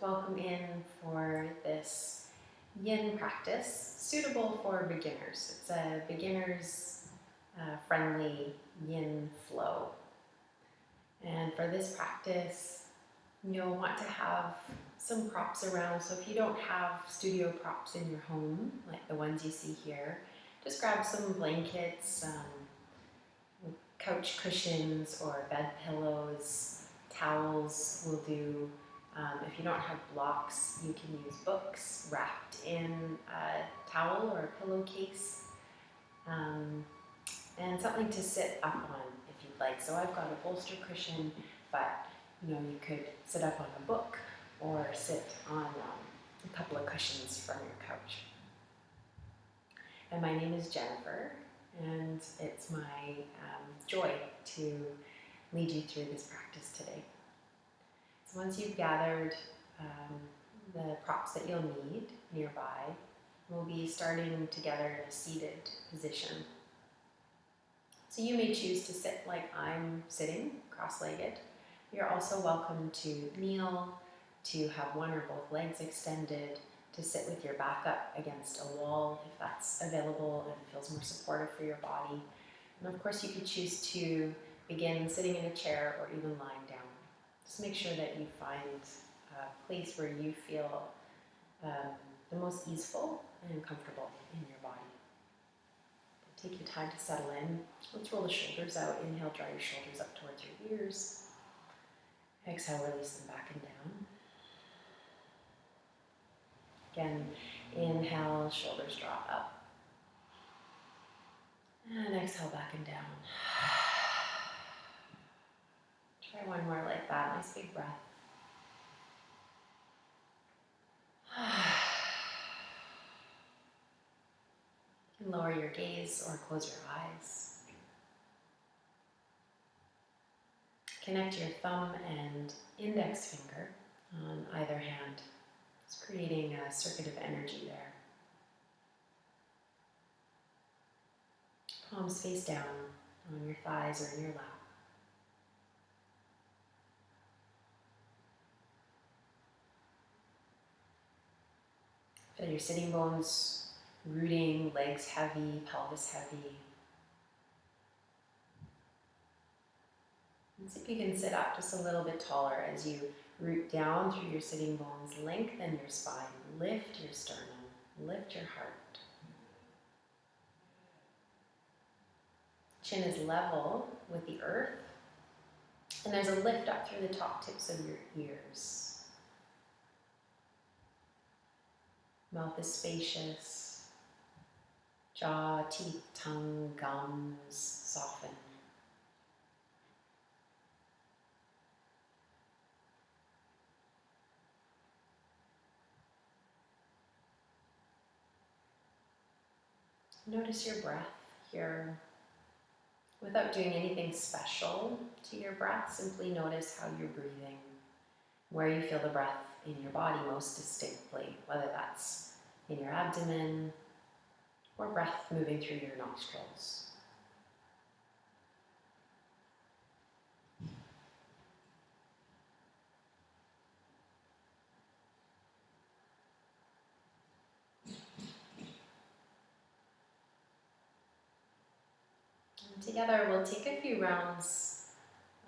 welcome in for this yin practice suitable for beginners. It's a beginner's friendly yin flow. And for this practice, you'll want to have some props around. So if you don't have studio props in your home, like the ones you see here, just grab some blankets, couch cushions or bed pillows, towels will do. If you don't have blocks, you can use books wrapped in a towel or a pillowcase, and something to sit up on if you'd like. So I've got a bolster cushion, but you could sit up on a book or sit on a couple of cushions from your couch. And my name is Jennifer, and it's my joy to lead you through this practice today. So once you've gathered the props that you'll need nearby, we'll be starting together in a seated position. So you may choose to sit like I'm sitting, cross-legged. You're also welcome to kneel, to have one or both legs extended, to sit with your back up against a wall if that's available and feels more supportive for your body. And of course you could choose to begin sitting in a chair or even lying down. Just make sure that you find a place where you feel the most easeful and comfortable in your body. Take your time to settle in. Let's roll the shoulders out. Inhale, draw your shoulders up towards your ears. Exhale, release them back and down. Again, inhale, shoulders draw up. And exhale, back and down. Try one more like that. Nice big breath. You can lower your gaze or close your eyes. Connect your thumb and index finger on either hand. It's creating a circuit of energy there. Palms face down on your thighs or in your lap. Feel your sitting bones rooting, legs heavy, pelvis heavy. And see if you can sit up just a little bit taller as you root down through your sitting bones. Lengthen your spine, lift your sternum, lift your heart. Chin is level with the earth, and there's a lift up through the top tips of your ears. Mouth is spacious. Jaw, teeth, tongue, gums soften. Notice your breath here. Without doing anything special to your breath, simply notice how you're breathing, where you feel the breath in your body most distinctly, whether that's in your abdomen or breath moving through your nostrils. And together we'll take a few rounds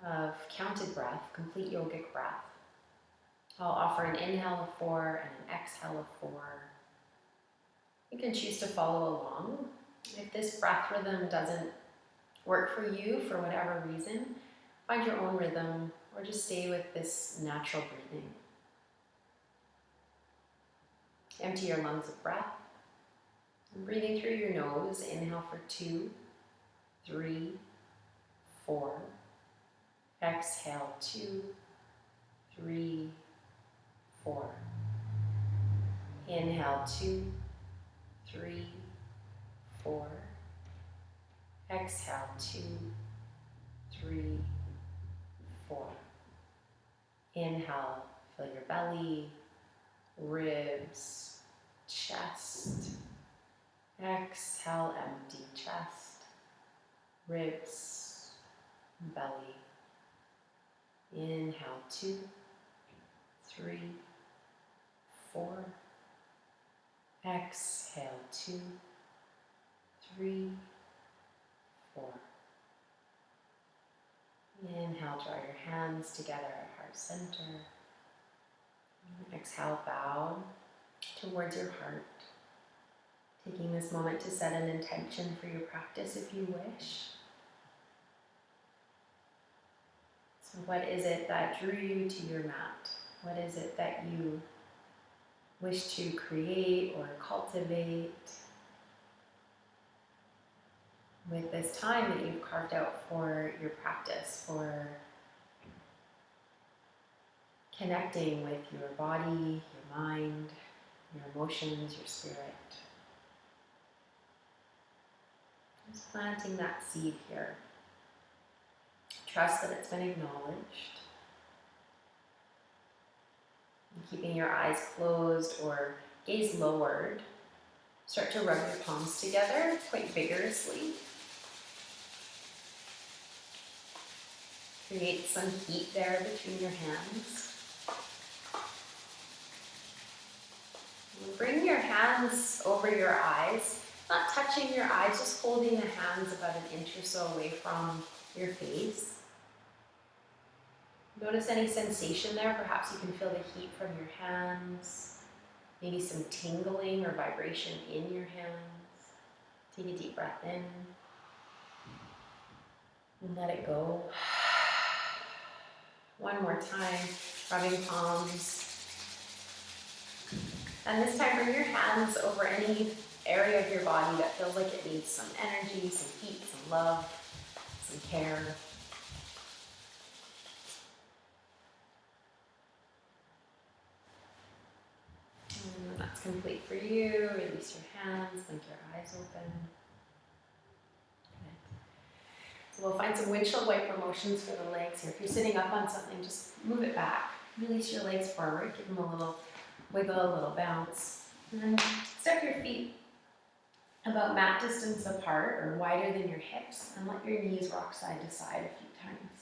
of counted breath, complete yogic breath. I'll offer an inhale of 4 and an exhale of 4. You can choose to follow along. If this breath rhythm doesn't work for you for whatever reason, find your own rhythm or just stay with this natural breathing. Empty your lungs of breath. And breathing through your nose, inhale for 2, 3, 4. Exhale, 2, 3, 4. Inhale, 2, 3, 4. Exhale, 2, 3, 4. Inhale, fill your belly, ribs, chest. Exhale, empty chest, ribs, belly. Inhale, 2, 3, 4. Exhale, 2, 3, 4. Inhale, draw your hands together at heart center. Exhale, bow towards your heart. Taking this moment to set an intention for your practice if you wish. So what is it that drew you to your mat? What is it that you wish to create or cultivate with this time that you've carved out for your practice, for connecting with your body, your mind, your emotions, your spirit? Just planting that seed here. Trust that it's been acknowledged. And keeping your eyes closed or gaze lowered, start to rub your palms together quite vigorously. Create some heat there between your hands. And bring your hands over your eyes, not touching your eyes, just holding the hands about an inch or so away from your face. Notice any sensation there. Perhaps you can feel the heat from your hands, maybe some tingling or vibration in your hands. Take a deep breath in and let it go. One more time, rubbing palms. And this time bring your hands over any area of your body that feels like it needs some energy, some heat, some love, some care. And when that's complete for you, release your hands, blink your eyes open. So we'll find some windshield wiper motions for the legs here. If you're sitting up on something, just move it back. Release your legs forward, give them a little wiggle, a little bounce. And then step your feet about mat distance apart or wider than your hips, and let your knees rock side to side a few times.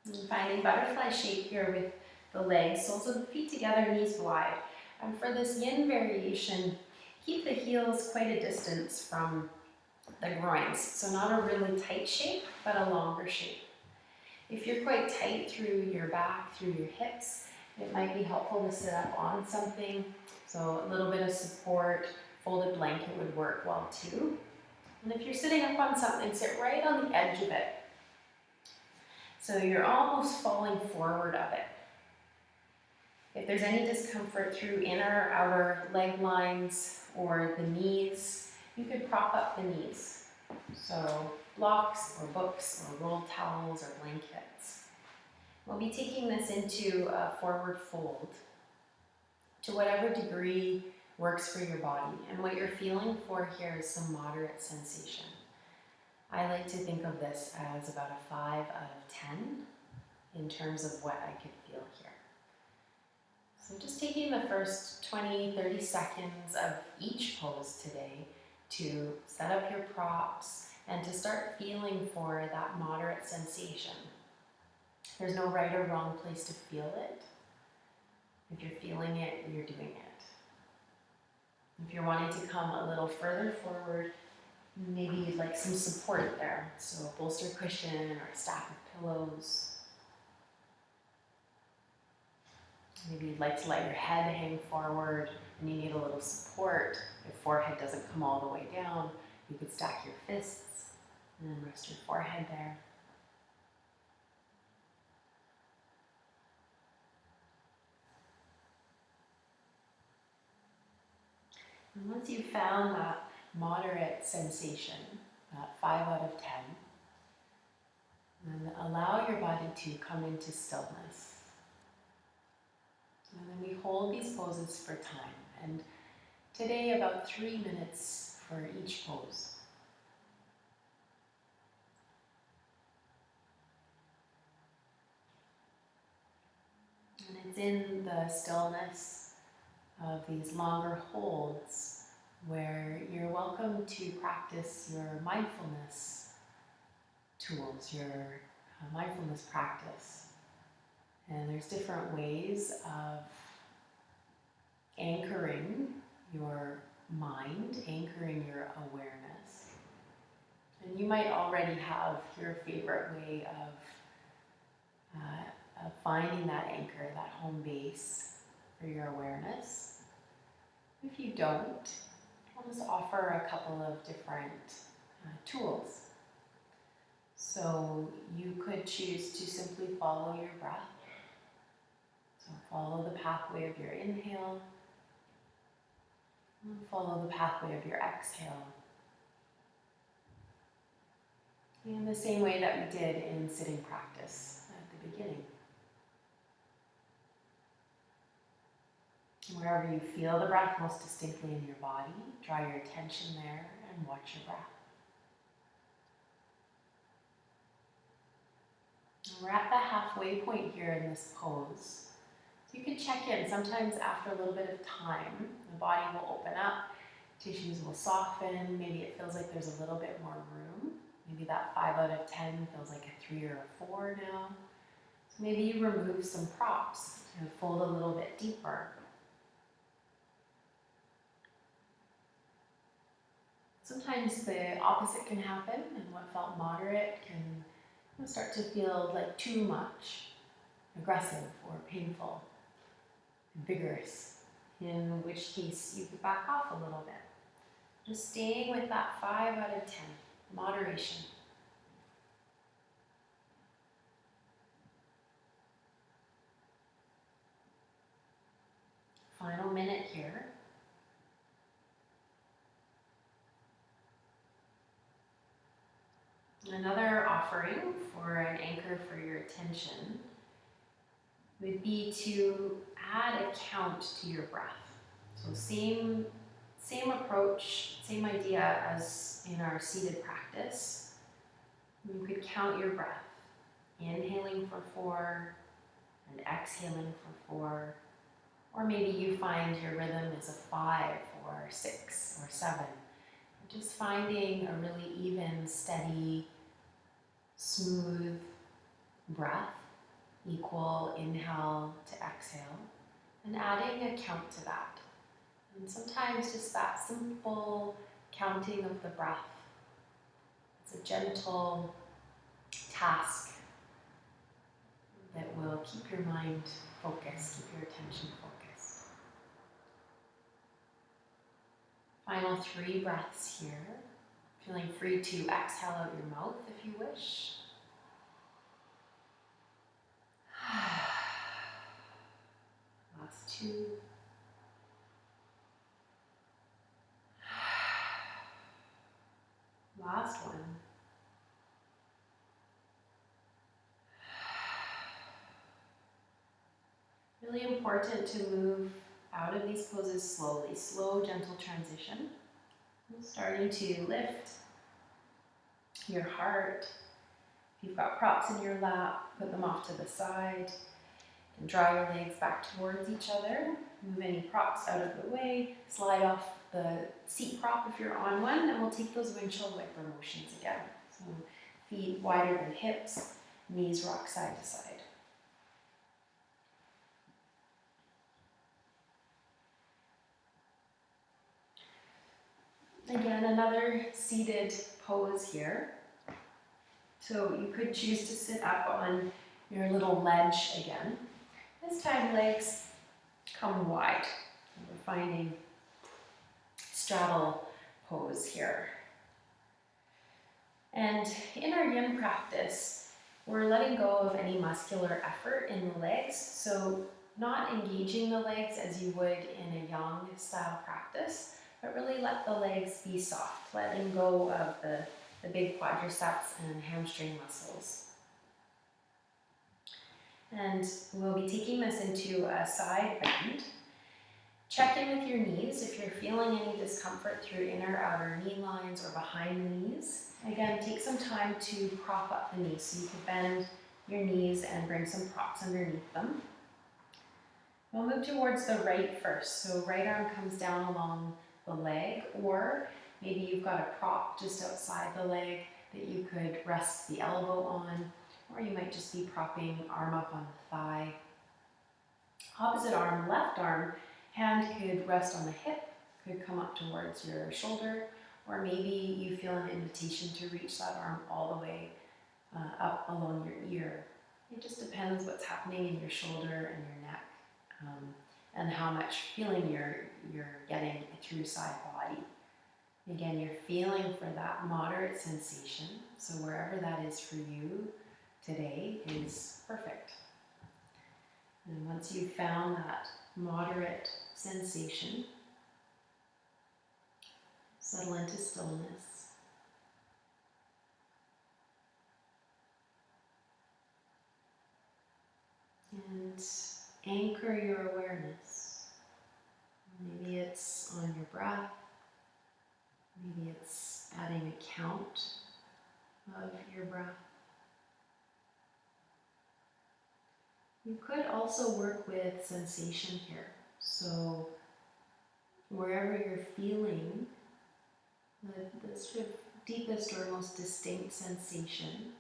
And finding butterfly shape here with the legs, soles of the feet together, knees wide. And for this yin variation, keep the heels quite a distance from the groins. So not a really tight shape, but a longer shape. If you're quite tight through your back, through your hips, it might be helpful to sit up on something. So a little bit of support, folded blanket would work well too. And if you're sitting up on something, sit right on the edge of it. So you're almost falling forward of it. If there's any discomfort through inner or outer leg lines or the knees, you could prop up the knees. So blocks or books or rolled towels or blankets. We'll be taking this into a forward fold to whatever degree works for your body. And what you're feeling for here is some moderate sensation. I like to think of this as about a 5 out of 10 in terms of what I could feel here. So just taking the first 20, 30 seconds of each pose today to set up your props and to start feeling for that moderate sensation. There's no right or wrong place to feel it. If you're feeling it, you're doing it. If you're wanting to come a little further forward, maybe you'd like some support there. So a bolster cushion or a stack of pillows. Maybe you'd like to let your head hang forward and you need a little support. Your forehead doesn't come all the way down. You could stack your fists and then rest your forehead there. And once you've found that moderate sensation, that 5 out of 10, then allow your body to come into stillness. And then we hold these poses for time. And today about 3 minutes for each pose. And it's in the stillness of these longer holds where you're welcome to practice your mindfulness tools, your mindfulness practice. And there's different ways of anchoring your mind, anchoring your awareness. And you might already have your favorite way of finding that anchor, that home base for your awareness. If you don't, I'll just offer a couple of different tools. So you could choose to simply follow your breath. So follow the pathway of your inhale, and follow the pathway of your exhale. In the same way that we did in sitting practice at the beginning. Wherever you feel the breath most distinctly in your body, draw your attention there and watch your breath. And we're at the halfway point here in this pose. So you can check in. Sometimes after a little bit of time, the body will open up, tissues will soften, maybe it feels like there's a little bit more room. Maybe that 5 out of 10 feels like a 3 or a 4 now. So maybe you remove some props and fold a little bit deeper. Sometimes the opposite can happen, and what felt moderate can start to feel like too much, aggressive or painful, vigorous, in which case you could back off a little bit. Just staying with that 5 out of 10, moderation. Final minute here. Another offering for an anchor for your attention would be to add a count to your breath. So same approach, same idea as in our seated practice. You could count your breath, inhaling for 4 and exhaling for 4. Or maybe you find your rhythm is a 5 or 6 or 7. Just finding a really even, steady, smooth breath, equal inhale to exhale, and adding a count to that. And sometimes just that simple counting of the breath, it's a gentle task that will keep your mind focused, keep your attention focused. Final 3 breaths here. Feeling free to exhale out your mouth if you wish. Last 2. Last 1. Really important to move out of these poses slowly. Slow, gentle transition. Starting to lift your heart. If you've got props in your lap, put them off to the side. And draw your legs back towards each other. Move any props out of the way. Slide off the seat prop if you're on one, and we'll take those windshield wiper motions again. So feet wider than hips, knees rock side to side. Again, another seated pose here. So you could choose to sit up on your little ledge again. This time legs come wide. We're finding straddle pose here. And in our yin practice, we're letting go of any muscular effort in the legs. So not engaging the legs as you would in a yang style practice, but really let the legs be soft, letting go of the big quadriceps and hamstring muscles. And we'll be taking this into a side bend. Check in with your knees if you're feeling any discomfort through inner outer knee lines or behind the knees. Again, take some time to prop up the knees. So you can bend your knees and bring some props underneath them. We'll move towards the right first. So right arm comes down along the leg, or maybe you've got a prop just outside the leg that you could rest the elbow on, or you might just be propping arm up on the thigh. Opposite arm, left arm, hand could rest on the hip, could come up towards your shoulder, or maybe you feel an invitation to reach that arm all the way up along your ear. It just depends what's happening in your shoulder and your neck, and how much feeling you're getting through side body. Again, you're feeling for that moderate sensation, so wherever that is for you today is perfect. And once you've found that moderate sensation, settle into stillness. And anchor your awareness. Maybe it's on your breath. Maybe it's adding a count of your breath. You could also work with sensation here. So wherever you're feeling the sort of deepest or most distinct sensation,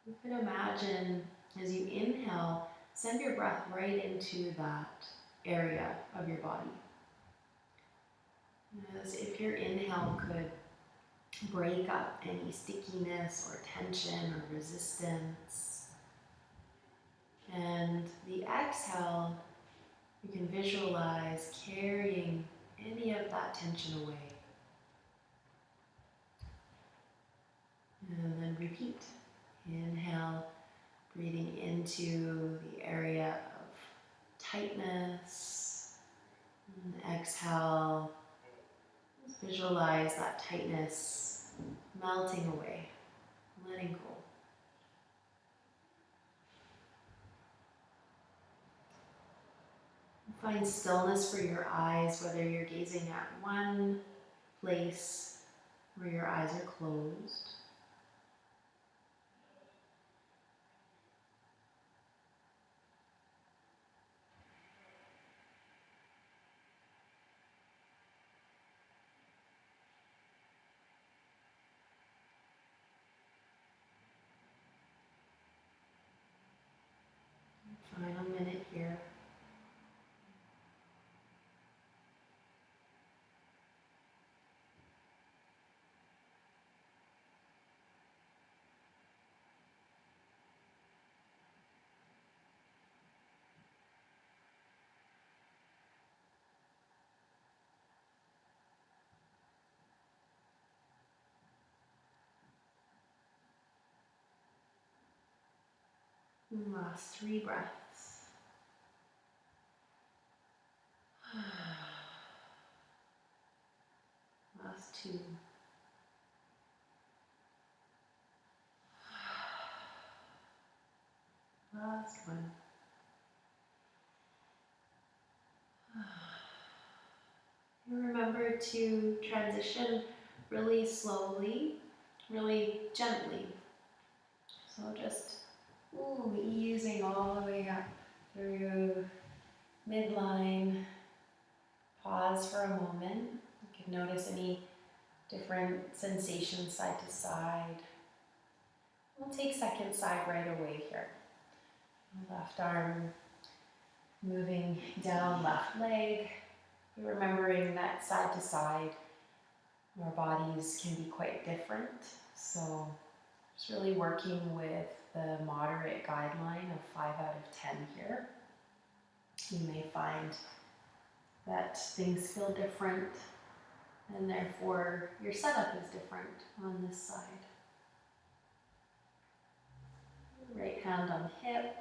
you could imagine as you inhale, send your breath right into that area of your body. As if your inhale could break up any stickiness or tension or resistance. And the exhale, you can visualize carrying any of that tension away. And then repeat. Inhale, breathing into the area of tightness. And exhale, just visualize that tightness melting away, letting go. Find stillness for your eyes, whether you're gazing at one place where your eyes are closed. Final minute here. And last 3 breaths. Last 2. Last 1. And remember to transition really slowly, really gently. So just easing all the way up through midline. Pause for a moment. You can notice any different sensations side to side. We'll take second side right away here. Left arm moving down left leg. Remembering that side to side, our bodies can be quite different. So just really working with the moderate guideline of 5 out of 10 here. You may find that things feel different, and therefore your setup is different on this side. Right hand on the hip,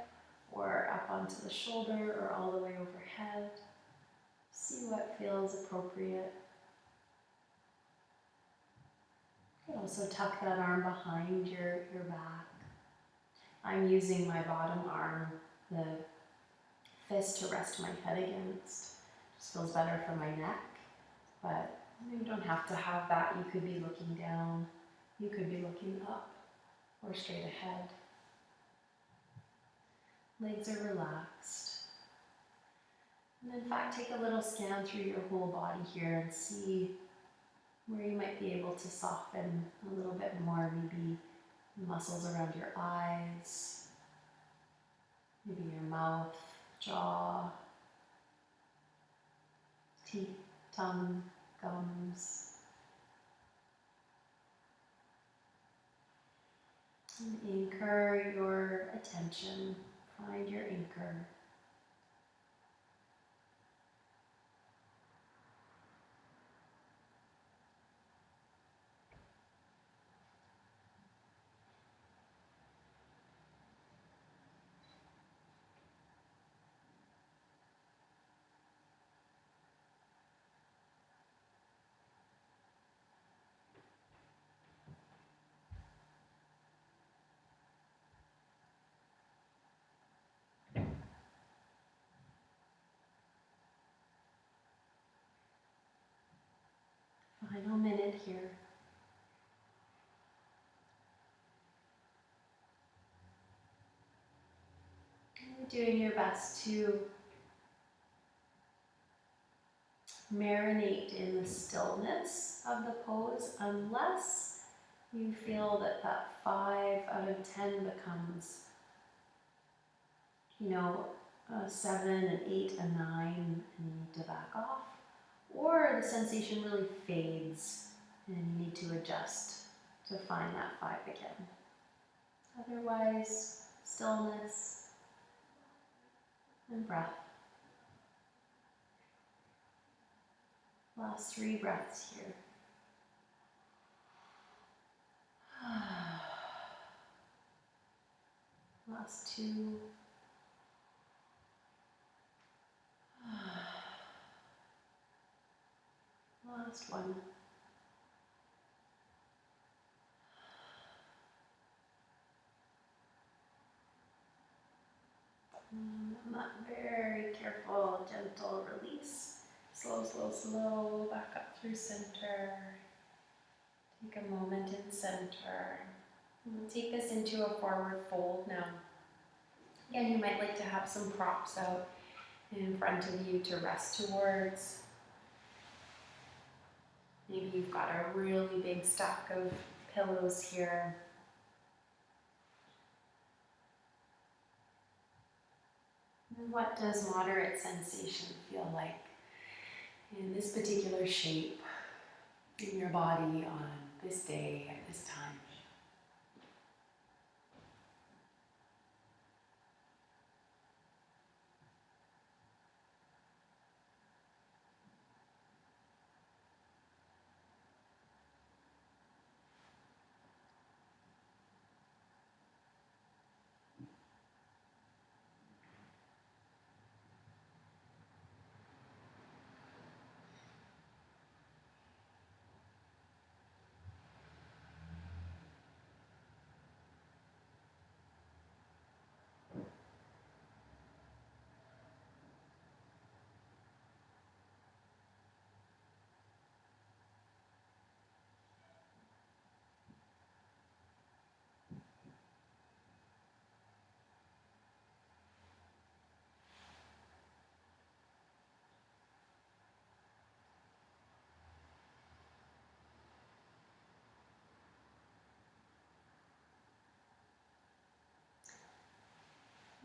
or up onto the shoulder, or all the way overhead. See what feels appropriate. You can also tuck that arm behind your back. I'm using my bottom arm, the fist, to rest my head against. Just feels better for my neck, but you don't have to have that. You could be looking down, you could be looking up, or straight ahead. Legs are relaxed. And in fact, take a little scan through your whole body here and see where you might be able to soften a little bit more, maybe muscles around your eyes, maybe your mouth, jaw, teeth, tongue, gums. And anchor your attention. Find your anchor. Final minute here. You're doing your best to marinate in the stillness of the pose unless you feel that that 5 out of 10 becomes, a 7, an 8, a 9, and you need to back off. Or the sensation really fades and you need to adjust to find that 5 again. Otherwise, stillness and breath. Last 3 breaths here. Last 2. Last 1. And that very careful, gentle release. Slow, slow, slow, back up through center. Take a moment in center. And we'll take this into a forward fold now. Again, you might like to have some props out in front of you to rest towards. Maybe you've got a really big stack of pillows here. And what does moderate sensation feel like in this particular shape in your body on this day at this time?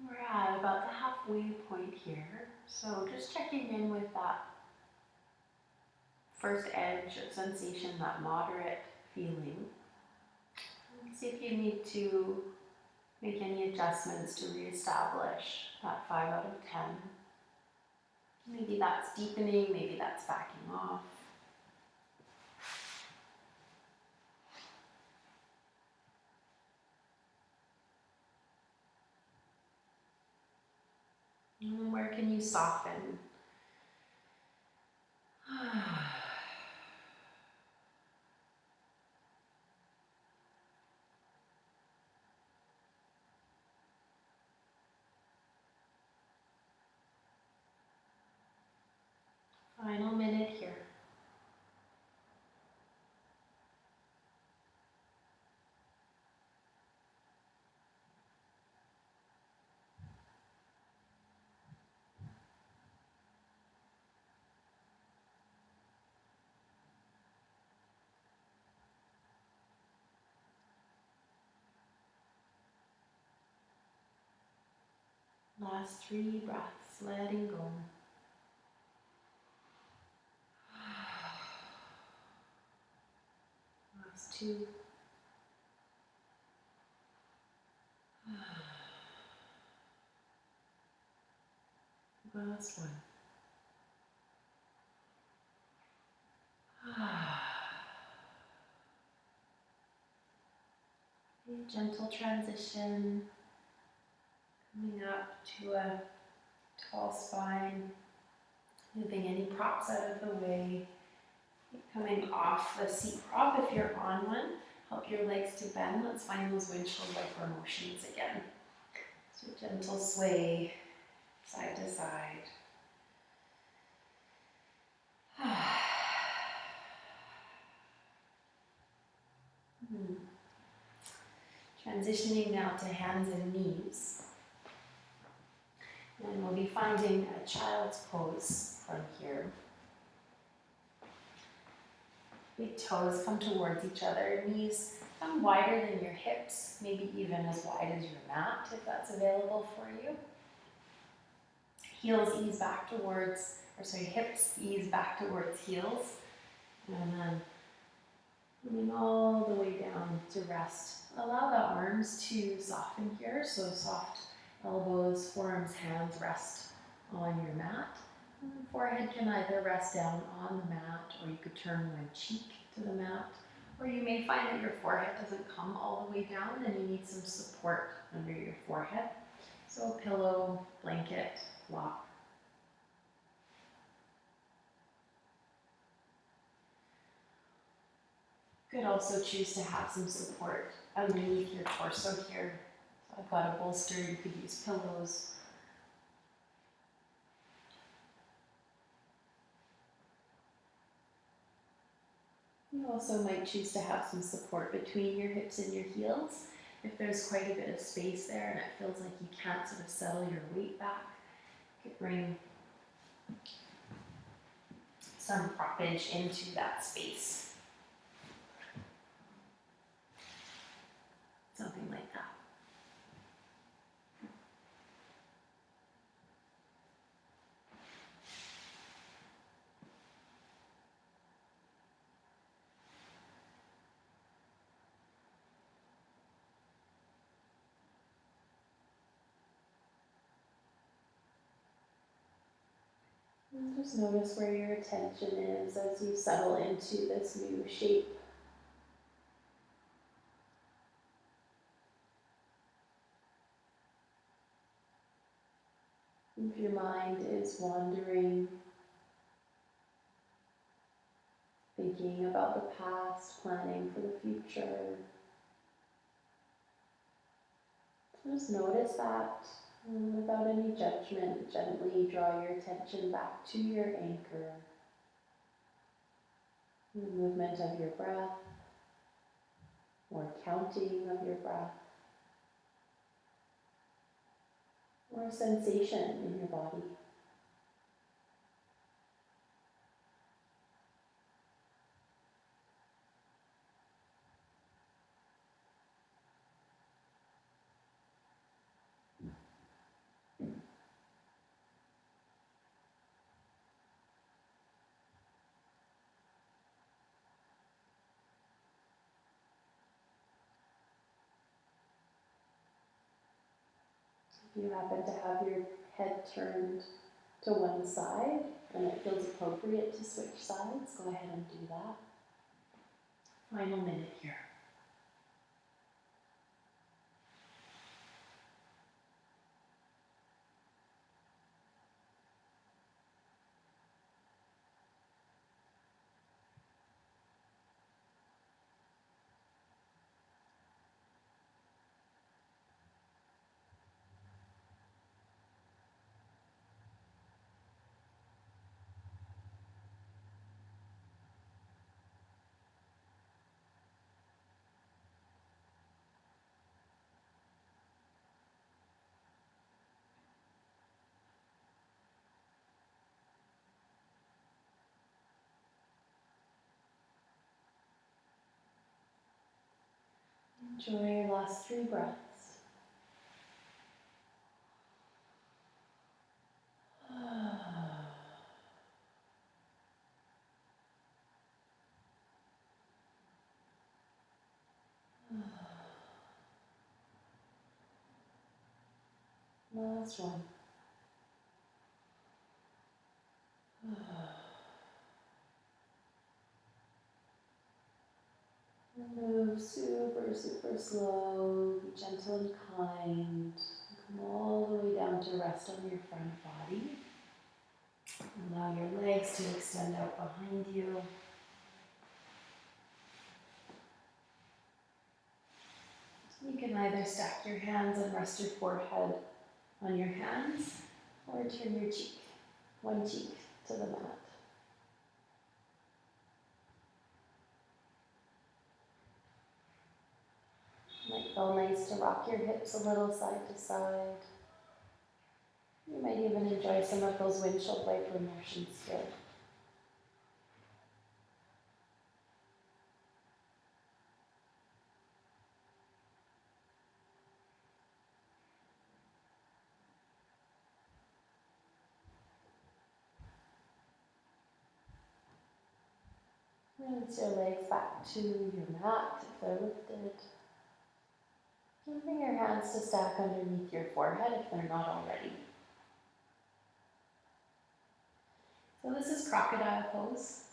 We're at about the halfway point here, so just checking in with that first edge of sensation, that moderate feeling. See if you need to make any adjustments to reestablish that 5 out of 10. Maybe that's deepening, maybe that's backing off. And where can you soften? Final minute here. Last 3 breaths, letting go. Last 2. Last 1. A gentle transition, coming up to a tall spine, moving any props out of the way, coming off the seat prop if you're on one. Help your legs to bend. Let's find those windshield wiper motions again. So gentle sway, side to side. Transitioning now to hands and knees. And we'll be finding a child's pose from here. Big toes come towards each other, knees come wider than your hips, maybe even as wide as your mat if that's available for you. Heels ease back towards, hips ease back towards heels. And then moving all the way down to rest. Allow the arms to soften here, so soft elbows, forearms, hands rest on your mat. And the forehead can either rest down on the mat, or you could turn one cheek to the mat. Or you may find that your forehead doesn't come all the way down and you need some support under your forehead. So a pillow, blanket, block. You could also choose to have some support underneath your torso here. So I've got a bolster, you could use pillows. You also might choose to have some support between your hips and your heels. If there's quite a bit of space there and it feels like you can't sort of settle your weight back, you could bring some proppage into that space. Something like that. And just notice where your attention is as you settle into this new shape. If your mind is wandering, thinking about the past, planning for the future, just notice that, and without any judgment, gently draw your attention back to your anchor, the movement of your breath, or counting of your breath, or a sensation in your body. If you happen to have your head turned to one side and it feels appropriate to switch sides, go ahead and do that. Final minute here. Enjoy your last 3 breaths. Last one. Move super, super slow, be gentle and kind. Come all the way down to rest on your front body. Allow your legs to extend out behind you. You can either stack your hands and rest your forehead on your hands, or turn your cheek, one cheek to the mat. Might feel nice to rock your hips a little side to side. You might even enjoy some of those windshield wiper motions here. Rinse your legs back to your mat if they're lifted. You can bring your hands to stack underneath your forehead if they're not already. So this is crocodile pose.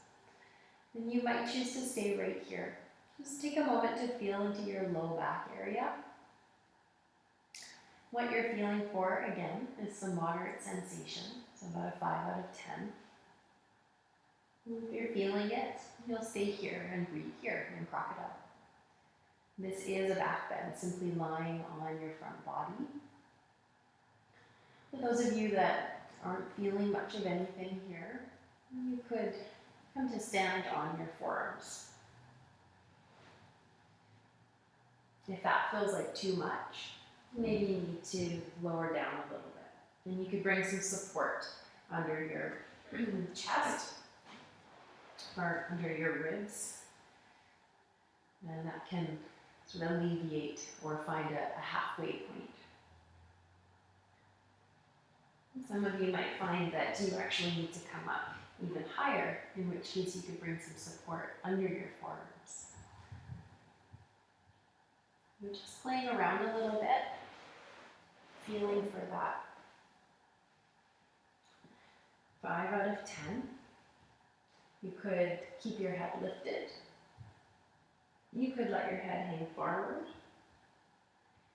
And you might choose to stay right here. Just take a moment to feel into your low back area. What you're feeling for, again, is some moderate sensation, so about a 5 out of 10. If you're feeling it, you'll stay here and breathe here in crocodile. This is a back bend, simply lying on your front body. For those of you that aren't feeling much of anything here, you could come to stand on your forearms. If that feels like too much, maybe you need to lower down a little bit. And you could bring some support under your chest or under your ribs. And that can sort of alleviate or find a halfway point. Some of you might find that you actually need to come up even higher, in which case you could bring some support under your forearms. We're just playing around a little bit, feeling for that 5 out of 10. You could keep your head lifted. You could let your head hang forward.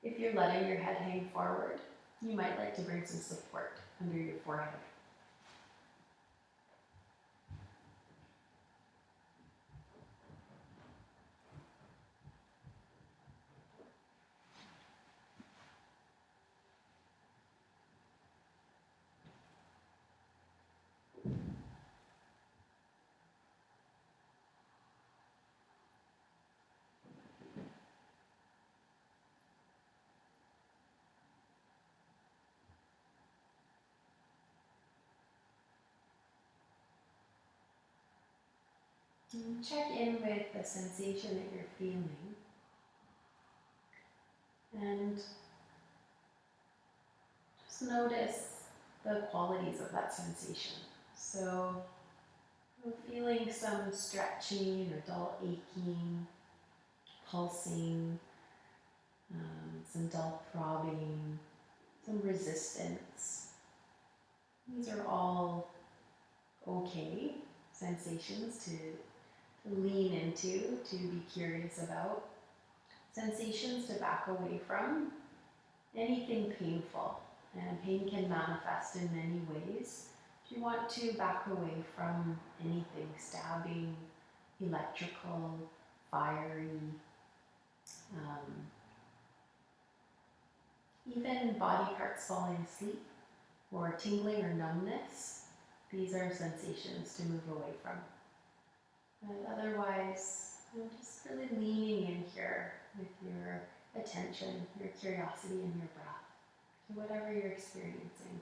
If you're letting your head hang forward, you might like to bring some support under your forehead. And check in with the sensation that you're feeling. And just notice the qualities of that sensation. So, feeling some stretching or dull aching, pulsing, some dull throbbing, some resistance. These are all okay sensations to lean into, to be curious about. Sensations to back away from. Anything painful, and pain can manifest in many ways. If you want to back away from anything stabbing, electrical, fiery, even body parts falling asleep, or tingling or numbness, these are sensations to move away from. But otherwise, just really leaning in here with your attention, your curiosity, and your breath to whatever you're experiencing.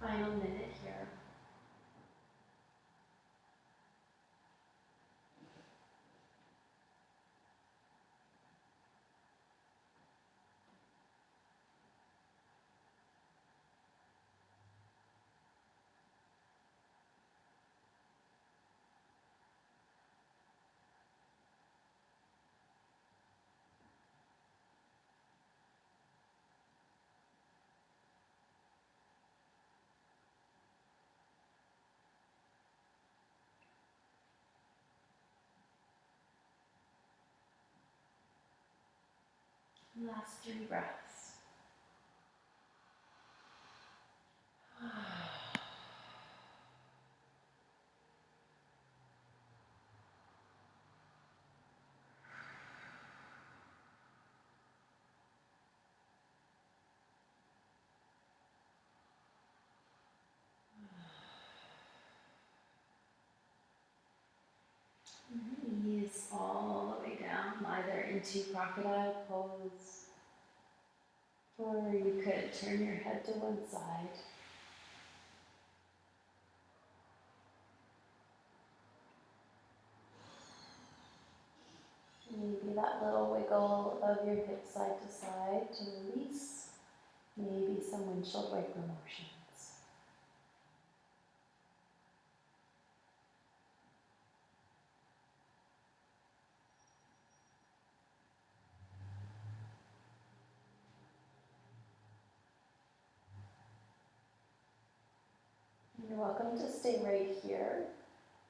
Final minute here. Last 3 breaths. Ease all the way down, either into crocodile pose, or you could turn your head to one side. Maybe that little wiggle of your hip side to side to release. Maybe some windshield wiper motions. You're welcome to stay right here,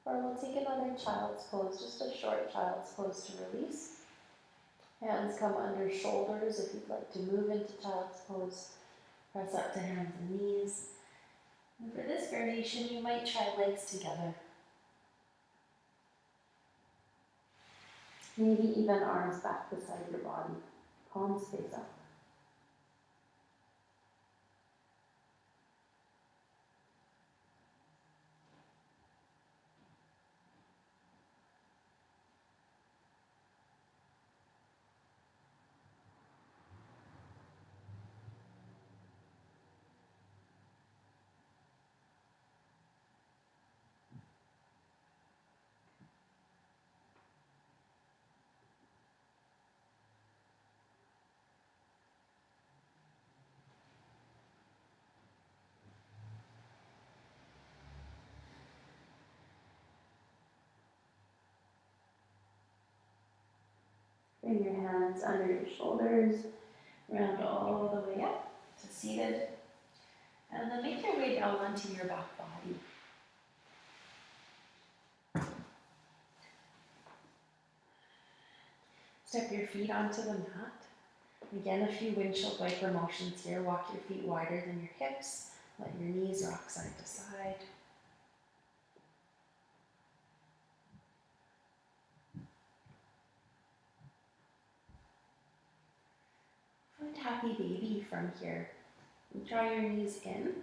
or we'll take another child's pose, just a short child's pose to release. Hands come under shoulders if you'd like to move into child's pose. Press up to hands and knees. And for this variation, you might try legs together. Maybe even arms back beside your body, palms face up. Bring your hands under your shoulders, round all the way up to seated, and then make your way down onto your back body. Step your feet onto the mat. Again, a few windshield wiper motions here. Walk your feet wider than your hips. Let your knees rock side to side. Find happy baby from here. And draw your knees in.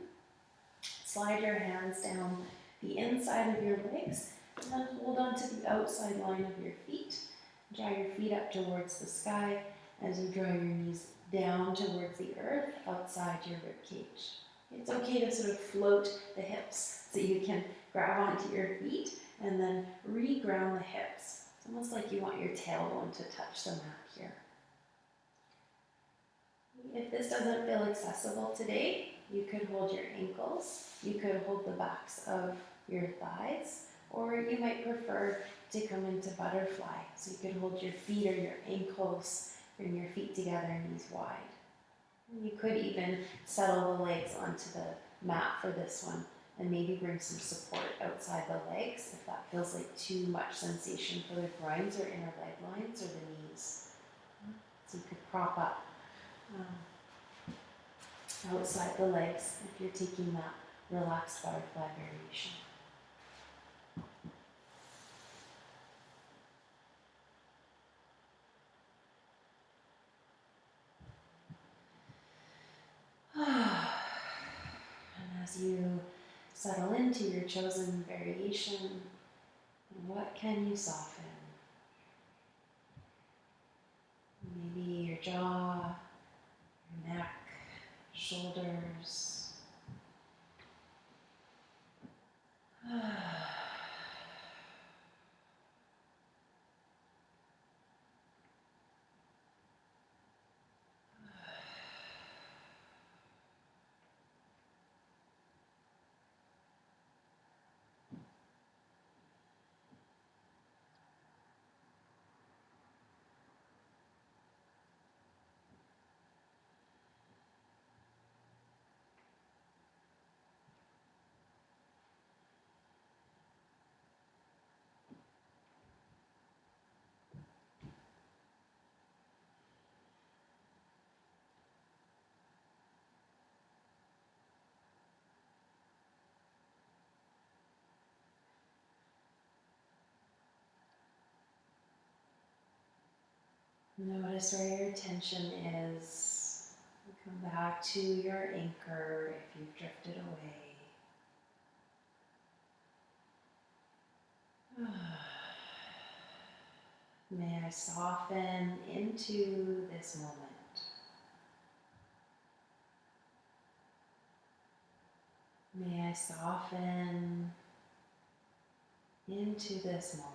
Slide your hands down the inside of your legs, and then hold on to the outside line of your feet. Draw your feet up towards the sky as you draw your knees down towards the earth outside your rib cage. It's okay to sort of float the hips so you can grab onto your feet and then re-ground the hips. It's almost like you want your tailbone to touch the mat here. If this doesn't feel accessible today, you could hold your ankles, you could hold the backs of your thighs, or you might prefer to come into butterfly. So you could hold your feet or your ankles, bring your feet together, knees wide. And you could even settle the legs onto the mat for this one and maybe bring some support outside the legs if that feels like too much sensation for the groins or inner leg lines or the knees. So you could prop up outside the legs if you're taking that relaxed butterfly variation. And as you settle into your chosen variation, what can you soften? Maybe your jaw, your neck, shoulders. Notice where your attention is. Come back to your anchor if you've drifted away. May I soften into this moment. May I soften into this moment.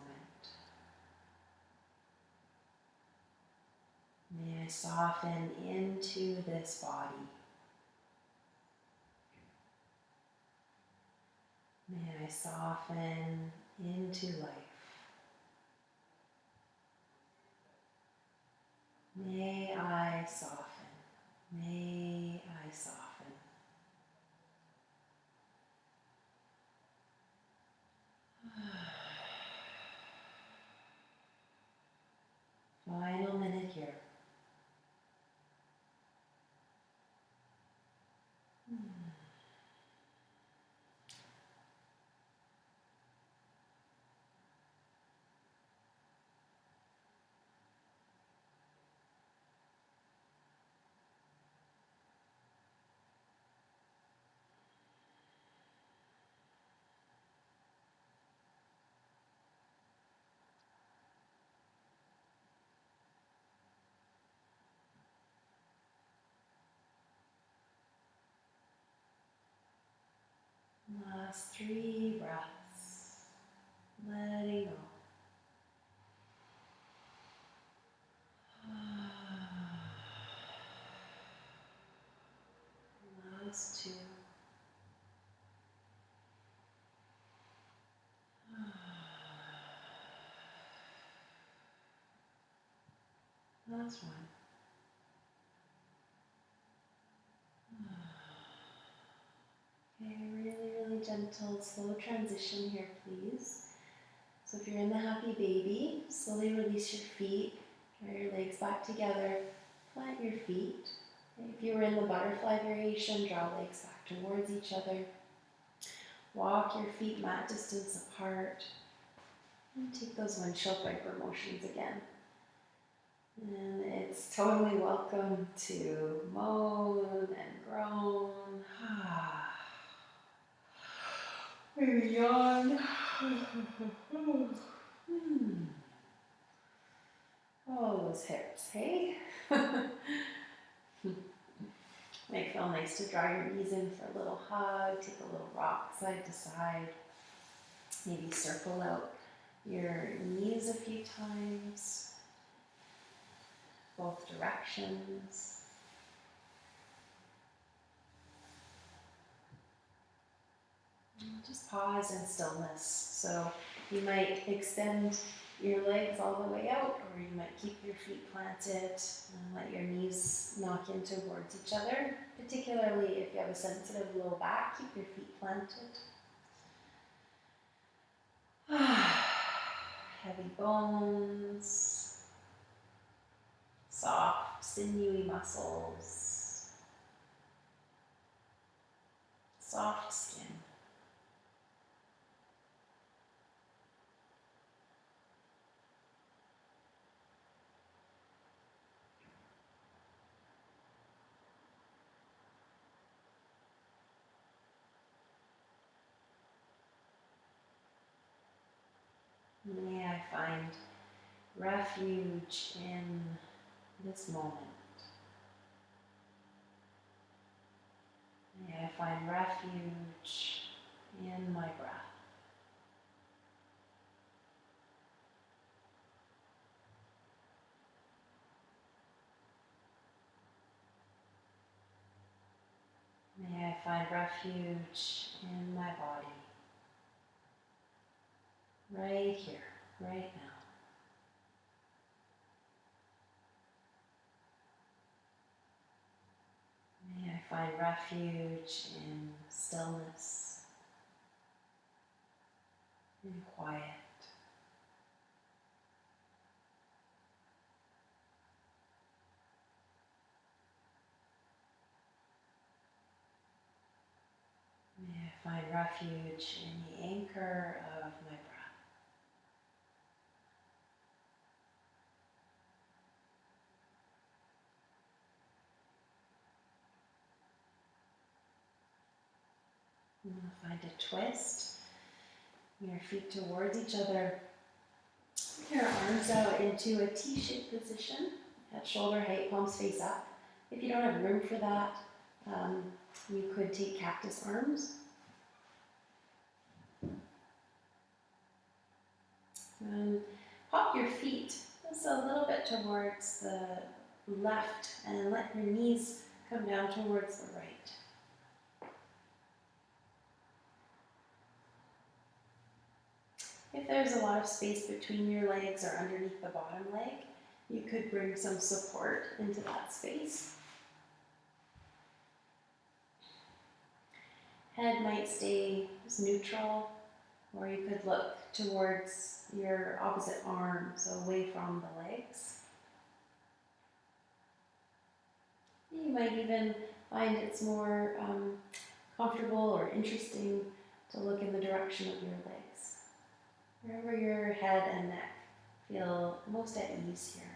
May I soften into this body. May I soften into life. May I soften. May I soften. Final minute here. Last 3 breaths. Letting go. Last 2. Last 1. Okay, really gentle, slow transition here, please. So if you're in the happy baby, slowly release your feet, draw your legs back together, plant your feet. If you were in the butterfly variation, draw legs back towards each other. Walk your feet mat distance apart. And take those windshield wiper motions again. And it's totally welcome to moan and groan. Maybe yawn. Oh, those hips, hey? Might feel nice to draw your knees in for a little hug, take a little rock side to side. Maybe circle out your knees a few times, both directions. And just pause in stillness. So you might extend your legs all the way out, or you might keep your feet planted and let your knees knock in towards each other. Particularly if you have a sensitive low back, keep your feet planted. Heavy bones, soft, sinewy muscles, soft skin. May I find refuge in this moment. May I find refuge in my breath. May I find refuge in my body. Right here, right now. May I find refuge in stillness, in quiet. May I find refuge in the anchor of my breath. Find a twist. Your feet towards each other. Your arms out into a T-shaped position at shoulder height, palms face up. If you don't have room for that, you could take cactus arms. And pop your feet just a little bit towards the left and let your knees come down towards the right. If there's a lot of space between your legs or underneath the bottom leg, you could bring some support into that space. Head might stay as neutral, or you could look towards your opposite arm, so away from the legs. You might even find it's more comfortable or interesting to look in the direction of your legs. Wherever your head and neck feel most at ease here.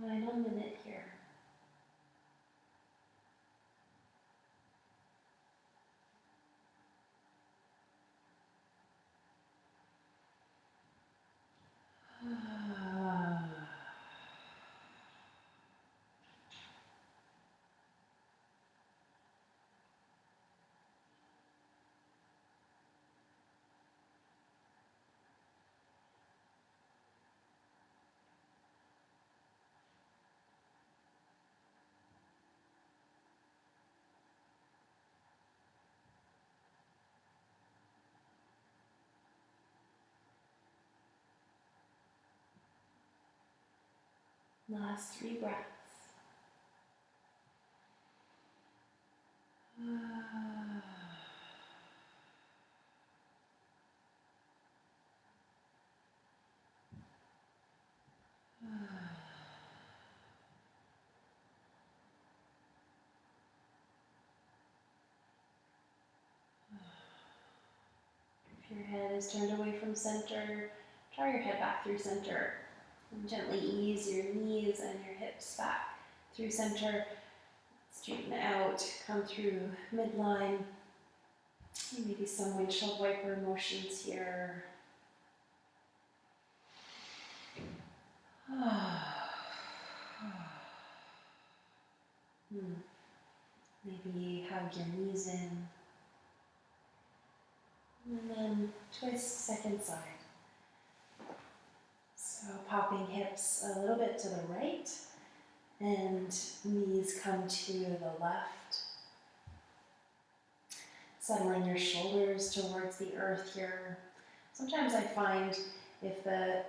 Final minute here. Last 3 breaths. If your head is turned away from center, draw your head back through center. And gently ease your knees and your hips back through center. Straighten out, come through midline. Maybe some windshield wiper motions here. Maybe hug your knees in. And then twist second side. So popping hips a little bit to the right and knees come to the left. Settling your shoulders towards the earth here. Sometimes I find if the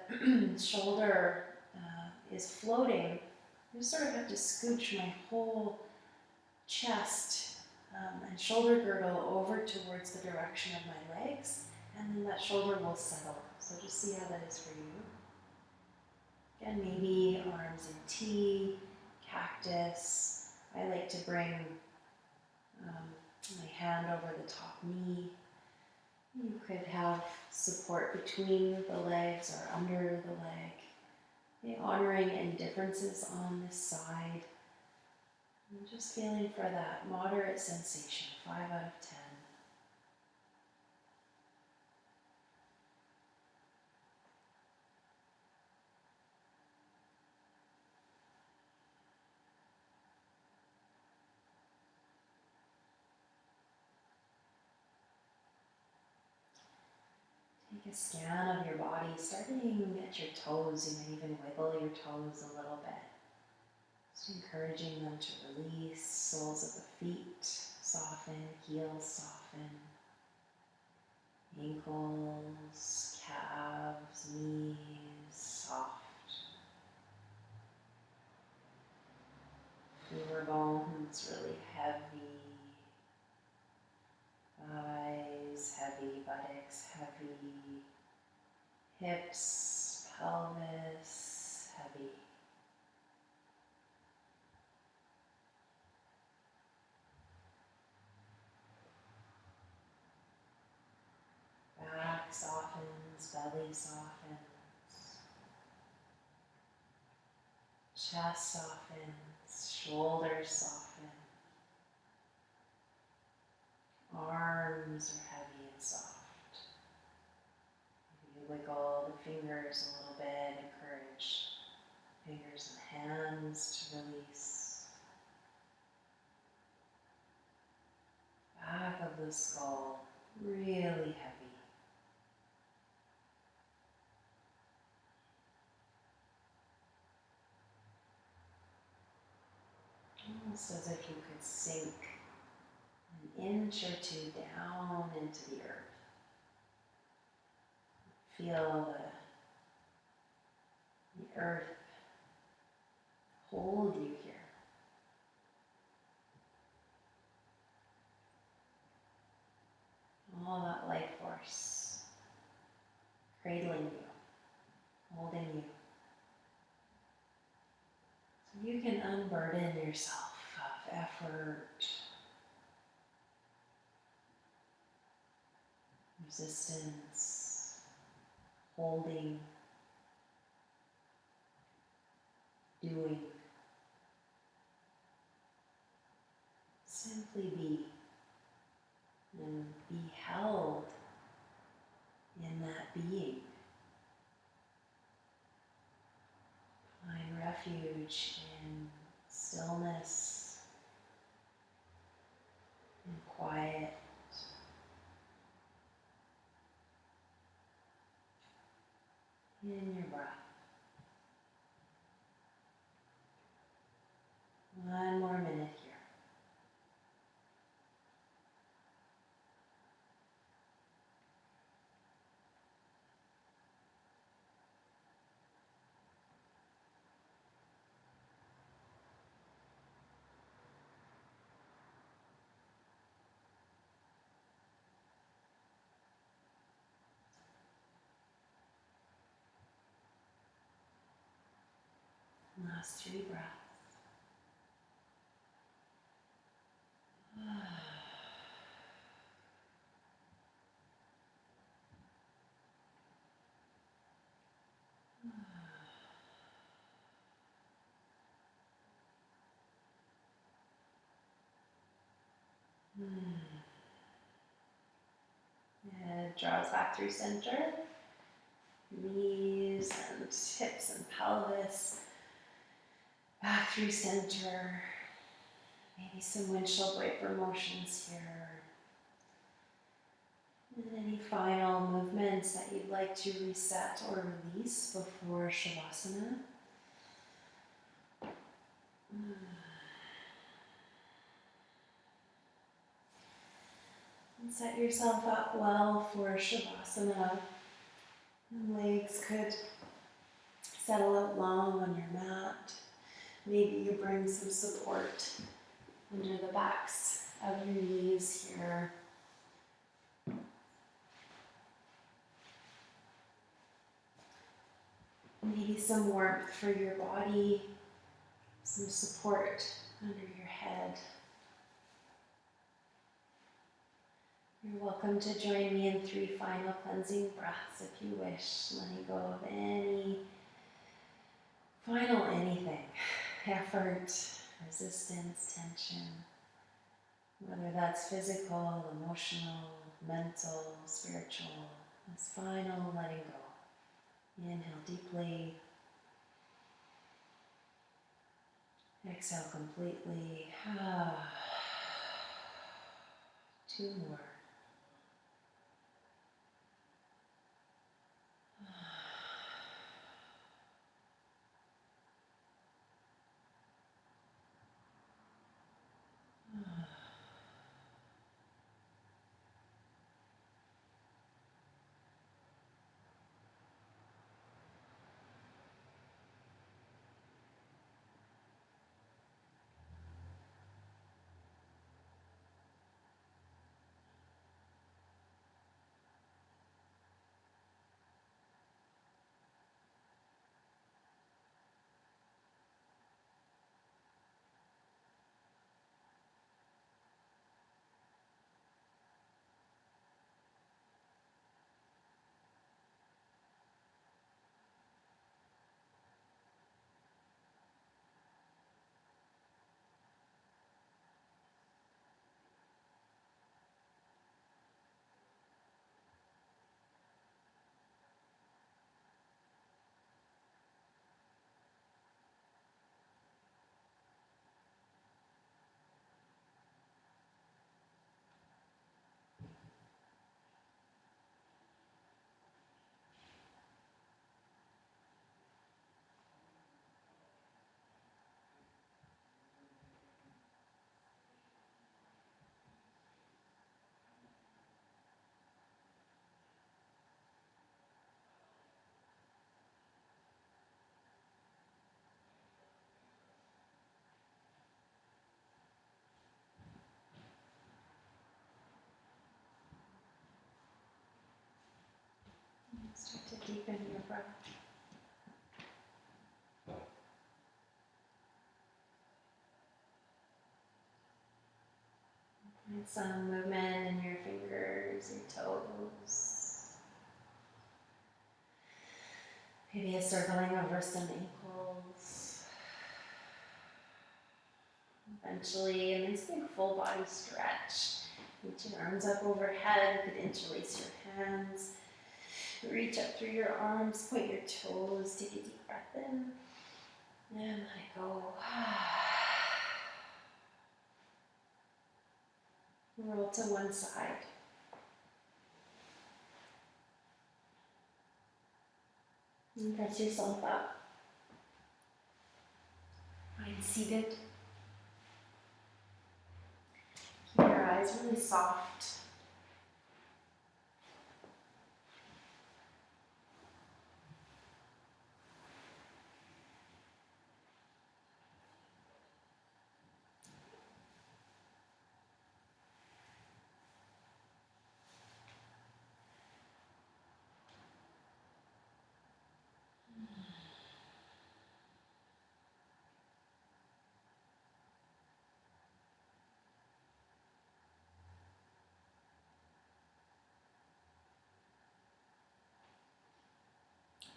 shoulder is floating, I just sort of have to scooch my whole chest and shoulder girdle over towards the direction of my legs, and then that shoulder will settle. So just see how that is for you. Again, maybe arms in T, cactus. I like to bring my hand over the top knee. You could have support between the legs or under the leg. Okay, honoring any differences on this side. And just feeling for that moderate sensation, 5 out of 10. Take a scan of your body, starting at your toes. You might even wiggle your toes a little bit. Just encouraging them to release. Soles of the feet soften, heels soften. Ankles, calves, knees, soft. Femur bones really heavy. Thighs heavy, buttocks heavy. Hips, pelvis heavy. Back softens, belly softens. Chest softens, shoulders soften. Arms are heavy and soft. Maybe you wiggle the fingers a little bit, encourage fingers and hands to release. Back of the skull, really heavy. Almost as if you could sink an inch or two down into the earth. Feel the earth hold you here. All that life force cradling you, holding you. So you can unburden yourself of effort, resistance, holding, doing. Simply be and be held in that being. Find refuge in stillness, in quiet, in your breath. One more minute here. Last 3 breaths. Head draws back through center. Knees and hips and pelvis back through center. Maybe some windshield wiper motions here. And any final movements that you'd like to reset or release before Shavasana. And set yourself up well for Shavasana. And legs could settle out long on your mat. Maybe you bring some support under the backs of your knees here. Maybe some warmth for your body, some support under your head. You're welcome to join me in 3 final cleansing breaths if you wish, letting go of any final anything, effort, resistance, tension, whether that's physical, emotional, mental, spiritual. This final letting go. Inhale deeply. Exhale completely. 2 more. Start to deepen your breath. And some movement in your fingers, your toes. Maybe a circling over some ankles. Eventually, a nice big full body stretch. Reach your arms up overhead. You could interlace your hands. Reach up through your arms, point your toes, take a deep breath in, and let it go. Roll to one side. And press yourself up. Find seated. Keep your eyes really soft.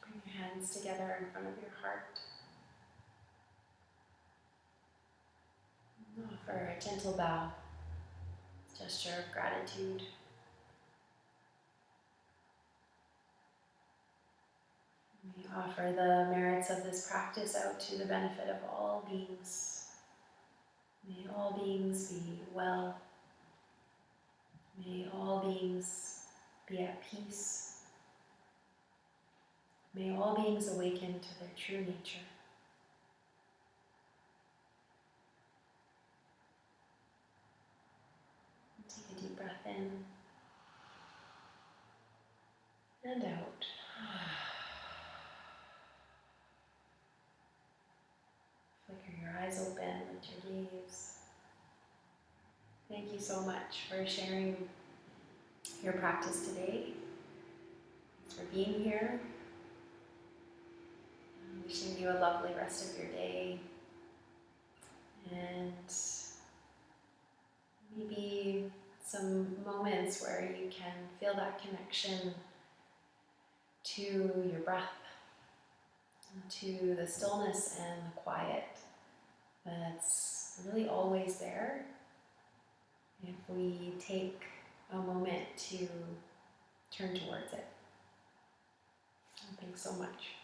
Bring your hands together in front of your heart. Offer a gentle bow, gesture of gratitude. We offer the merits of this practice out to the benefit of all beings. May all beings be well. May all beings be at peace. May all beings awaken to their true nature. Take a deep breath in and out. Flicker your eyes open, lift your gaze. Thank you so much for sharing your practice today. Thanks for being here. I'm wishing you a lovely rest of your day. And maybe some moments where you can feel that connection to your breath, to the stillness and the quiet that's really always there if we take a moment to turn towards it. Thanks so much.